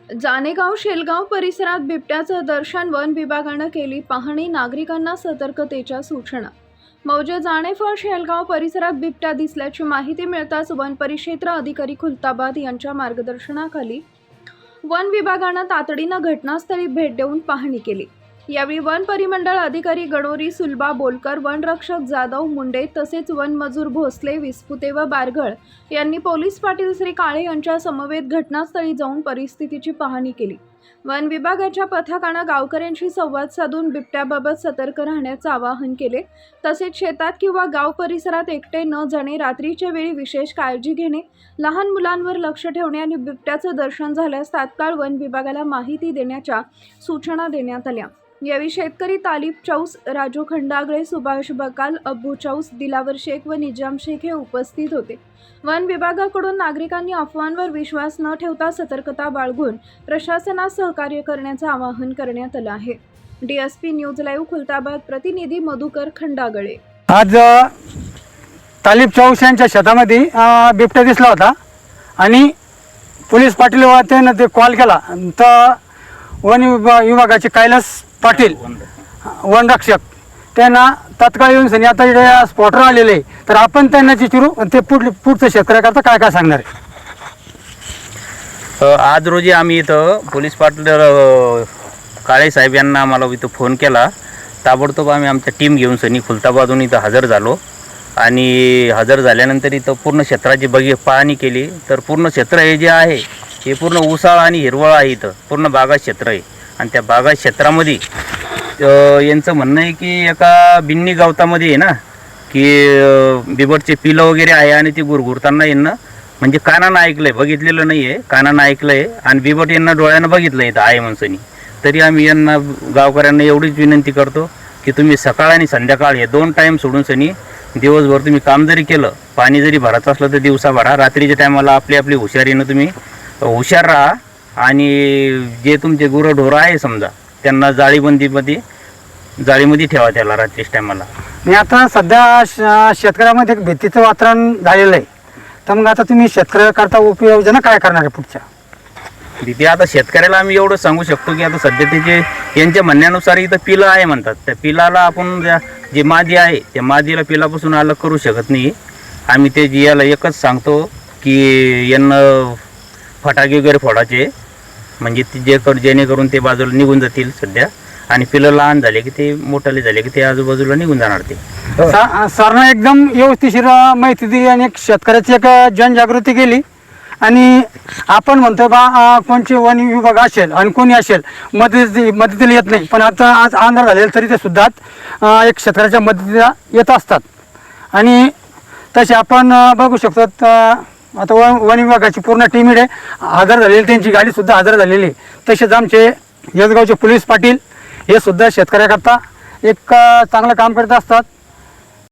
जानेगाव शेलगाव परिसरात बिबट्याचं दर्शन वन विभागानं केली पाहणी, नागरिकांना सतर्कतेच्या सूचना। मौजे जाणेफळ शेलगाव परिसरात बिबट्या दिसल्याची माहिती मिळताच वन परिक्षेत्र अधिकारी खुलताबाद यांच्या मार्गदर्शनाखाली वन विभागानं तातडीनं घटनास्थळी भेट देऊन पाहणी केली। यावेळी वन परिमंडळ अधिकारी गणोरी सुलभा बोलकर, वनरक्षक जाधव मुंडे तसेच वनमजूर भोसले, विस्पुते व बारगळ यांनी पोलीस पाटील श्री काळे यांच्या समवेत घटनास्थळी जाऊन परिस्थितीची पाहणी केली। वन विभागाच्या पथकानं गावकऱ्यांशी संवाद साधून बिबट्याबाबत सतर्क राहण्याचं आवाहन केले। तसेच शेतात किंवा गाव परिसरात एकटे न जाणे, रात्रीच्या वेळी विशेष काळजी घेणे, लहान मुलांवर लक्ष ठेवणे आणि बिबट्याचं दर्शन झाल्यास तात्काळ वन विभागाला माहिती देण्याच्या सूचना देण्यात आल्या। यावेळी शेतकरी तालिब चौस, राजू खंडागळे, सुभाष बकाल, अब्बू चौस, दिलावर शेख व निजाम शेख हे उपस्थित होते। वन विभागाकडून नागरिकांनी अफवांवर विश्वास न ठेवता सतर्कता बाळगून प्रशासनास सहकार्य करण्याचं आवाहन करण्यात आलं आहे। DSP न्यूज लाईव्ह खुलताबाद प्रतिनिधी मधुकर खंडागळे। आज तालिब चौस यांच्या शेतामध्ये बिबट्या दिसला होता आणि पोलीस पाटील त्यानं ते कॉल केला तर वन विभागाचे कैलास पाटील वनरक्षक त्यांना तात्काळ येऊन सनी आता इथे स्पॉटर आलेले, तर आपण त्यांना विचारू ते पुढचं शेतकऱ्याकरता काय काय सांगणार आहे। आज रोजी आम्ही इथं पोलीस पाटील काळे साहेब यांना आम्हाला इथं फोन केला। ताबडतोब आम्ही आमच्या टीम घेऊन सनी खुलताबादहून इथं हजर झालो आणि हजर झाल्यानंतर इथं पूर्ण क्षेत्राची पाहणी केली। तर पूर्ण क्षेत्र हे जे आहे हे पूर्ण उसाळ आणि हिरवळ आहे, इथं पूर्ण बागायत क्षेत्र आहे आणि त्या बागायत क्षेत्रामध्ये यांचं म्हणणं आहे की एका बिन्नी गवतामध्ये आहे ना की बिबटचे पिलं वगैरे आहे आणि ते गुरगुरताना यांना म्हणजे कानानं ऐकलं आहे, बघितलेलं नाही आहे, कानानं ऐकलं आहे आणि बिबट यांना डोळ्यानं बघितलं आहे आहे म्हणसनी। तरी आम्ही यांना गावकऱ्यांना एवढीच विनंती करतो की तुम्ही सकाळ आणि संध्याकाळ हे 2 टाईम सोडून सनी दिवसभर तुम्ही काम जरी केलं, पाणी जरी भरायचं असलं तर दिवसा भरा, रात्रीच्या टायमाला आपली आपली हुशारीनं तुम्ही हुशार राहा आणि जे तुमचे गुरंढोरं आहे समजा त्यांना जाळीमध्ये ठेवा त्याला रात्रीच्या टायमाला। आणि आता सध्या शेतकऱ्यामध्ये एक भीतीचं वातावरण झालेलं आहे, तर मग आता तुम्ही शेतकऱ्याकरता उपाययोजना काय करणार आहे पुढच्या? भीती आता शेतकऱ्याला आम्ही एवढं सांगू शकतो की आता सध्या त्याचे यांच्या म्हणण्यानुसार इथं पिलं आहे म्हणतात, त्या पिलाला आपण जे मादी आहे त्या मादीला पिलापासून अलग करू शकत नाही। आम्ही ते याला एकच सांगतो की यांना फटाके वगैरे फोडायचे म्हणजे जेणेकरून ते बाजूला निघून जातील सध्या, आणि पिलं लहान झाले की ते मोठाले झाले की ते आजूबाजूला निघून जाणार ते। सरनं एकदम व्यवस्थिशीर माहिती दिली आणि एक शेतकऱ्याची एक जनजागृती केली आणि आपण म्हणतो बा कोणचे वन विभाग असेल आणि कोणी असेल मदतीला येत नाही, पण आता आज आंध्र झालेलं तरी ते सुद्धा एक शेतकऱ्याच्या मदतीला येत असतात आणि तसे आपण बघू शकतो। आता वन विभागाची पूर्ण टीम इथे हजर झालेली, त्यांची गाडीसुद्धा हजर झालेली। तसेच आमचे यसगावचे पोलीस पाटील हे सुद्धा शेतकऱ्याकरता एक चांगलं काम करत असतात।